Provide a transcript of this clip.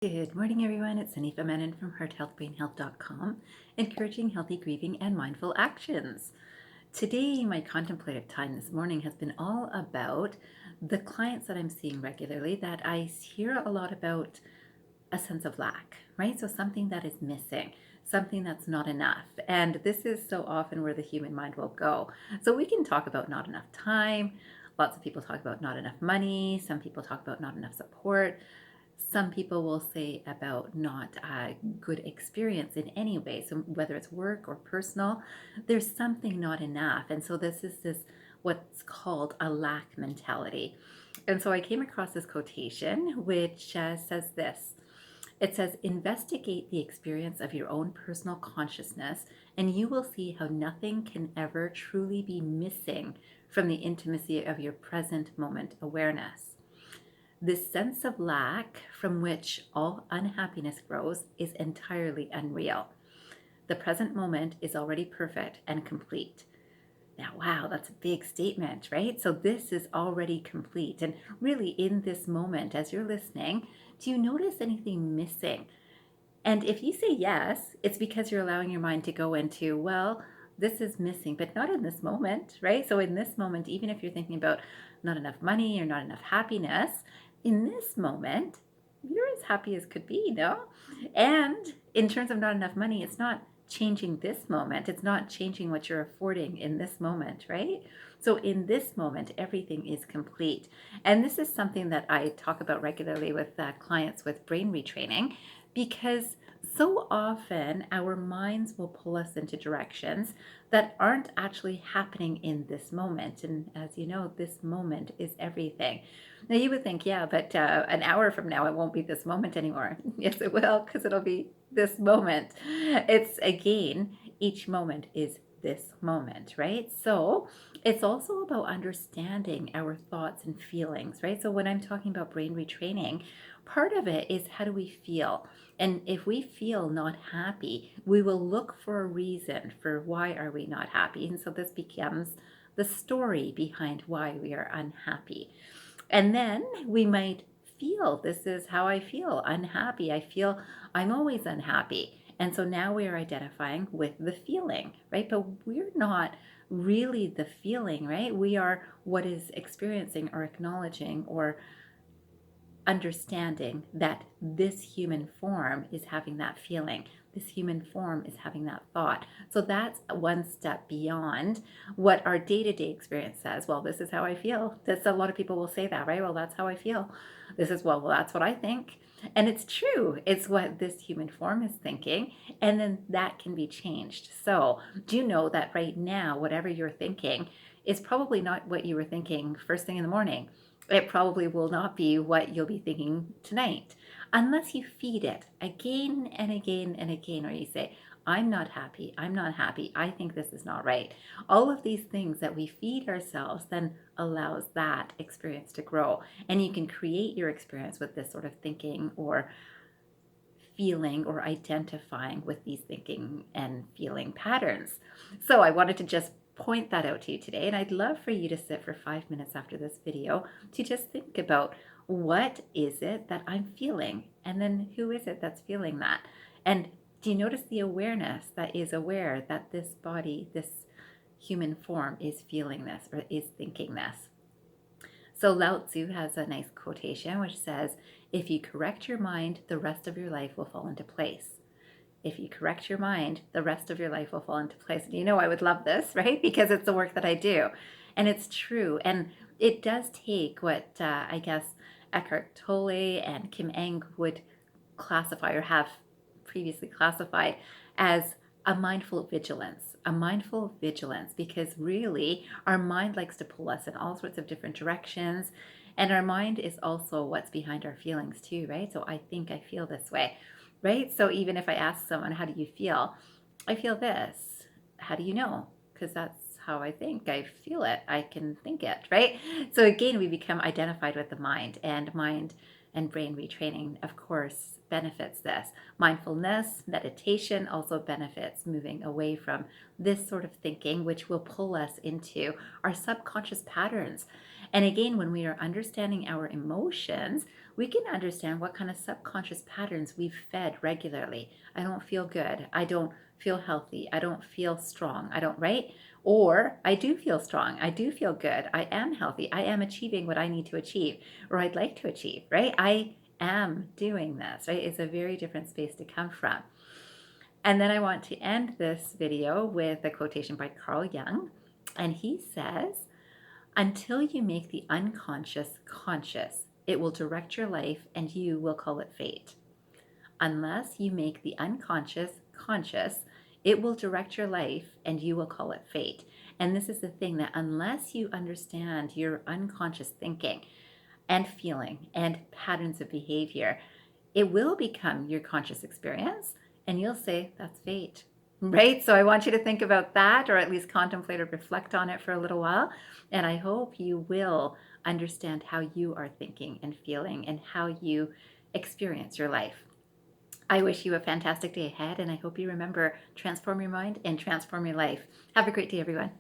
Good morning, everyone. It's Anifa Menon from hearthealthbrainhealth.com, encouraging healthy grieving and mindful actions. Today, my contemplative time this morning has been all about the clients that I'm seeing regularly that I hear a lot about a sense of lack, right? So something that is missing, something that's not enough. And this is so often where the human mind will go. So we can talk about not enough time. Lots of people talk about not enough money. Some people talk about not enough support. Some people will say about not a good experience in any way. So whether it's work or personal, there's something not enough. And so this is what's called a lack mentality. And so I came across this quotation which says this. It says, investigate the experience of your own personal consciousness, and you will see how nothing can ever truly be missing from the intimacy of your present moment awareness. This sense of lack from which all unhappiness grows is entirely unreal. The present moment is already perfect and complete. Now, wow, that's a big statement, right? So this is already complete. And really, in this moment, as you're listening, do you notice anything missing? And if you say yes, it's because you're allowing your mind to go into, well, this is missing, but not in this moment, right? So in this moment, even if you're thinking about not enough money or not enough happiness, in this moment, you're as happy as could be, no? And in terms of not enough money, it's not changing this moment. It's not changing what you're affording in this moment, right? So in this moment, everything is complete. And this is something that I talk about regularly with clients with brain retraining, because so often our minds will pull us into directions that aren't actually happening in this moment. And as you know, this moment is everything. Now you would think, yeah, but an hour from now, it won't be this moment anymore. Yes, it will, because it'll be this moment. It's again, each moment is this moment, right? So it's also about understanding our thoughts and feelings, right? So when I'm talking about brain retraining, part of it is how do we feel? And if we feel not happy, we will look for a reason for why are we not happy. And so this becomes the story behind why we are unhappy. And then we might feel, this is how I feel, unhappy. I feel I'm always unhappy. And so now we are identifying with the feeling, right? But we're not really the feeling, right? We are what is experiencing or acknowledging or understanding that this human form is having that feeling. This human form is having that thought. So that's one step beyond what our day-to-day experience says. Well, this is how I feel. That's a lot of people will say that, right? Well, that's how I feel. This is, well, that's what I think. And it's true. It's what this human form is thinking. And then that can be changed. So do you know that right now, whatever you're thinking is probably not what you were thinking first thing in the morning? It probably will not be what you'll be thinking tonight unless you feed it again and again and again, or you say, I'm not happy, I'm not happy, I think this is not right. All of these things that we feed ourselves then allows that experience to grow. And you can create your experience with this sort of thinking or feeling or identifying with these thinking and feeling patterns. So I wanted to just point that out to you today, and I'd love for you to sit for 5 minutes after this video to just think about what is it that I'm feeling, and then who is it that's feeling that, and do you notice the awareness that is aware that this body, this human form is feeling this or is thinking this? So Lao Tzu has a nice quotation which says, if you correct your mind, the rest of your life will fall into place. If you correct your mind, the rest of your life will fall into place. And you know I would love this, right? Because it's the work that I do. And it's true. And it does take what I guess Eckhart Tolle and Kim Eng would classify or have previously classified as a mindful vigilance, because really our mind likes to pull us in all sorts of different directions. And our mind is also what's behind our feelings too, right? So I think I feel this way, right? So even if I ask someone, how do you feel? I feel this. How do you know? Because that's how I think. I feel it. I can think it, right? So again, we become identified with the mind, and brain retraining, of course, benefits this. Mindfulness, meditation also benefits moving away from this sort of thinking, which will pull us into our subconscious patterns. And again, when we are understanding our emotions, we can understand what kind of subconscious patterns we've fed regularly. I don't feel good. I don't feel healthy. I don't feel strong. I don't, right? Or I do feel strong. I do feel good. I am healthy. I am achieving what I need to achieve or I'd like to achieve, right? I am doing this, right? It's a very different space to come from. And then I want to end this video with a quotation by Carl Jung. And he says, until you make the unconscious conscious, it will direct your life and you will call it fate. Unless you make the unconscious conscious, it will direct your life and you will call it fate. And this is the thing, that unless you understand your unconscious thinking and feeling and patterns of behavior, it will become your conscious experience and you'll say, that's fate. Right? So I want you to think about that, or at least contemplate or reflect on it for a little while. And I hope you will understand how you are thinking and feeling and how you experience your life. I wish you a fantastic day ahead, and I hope you remember, transform your mind and transform your life. Have a great day, everyone.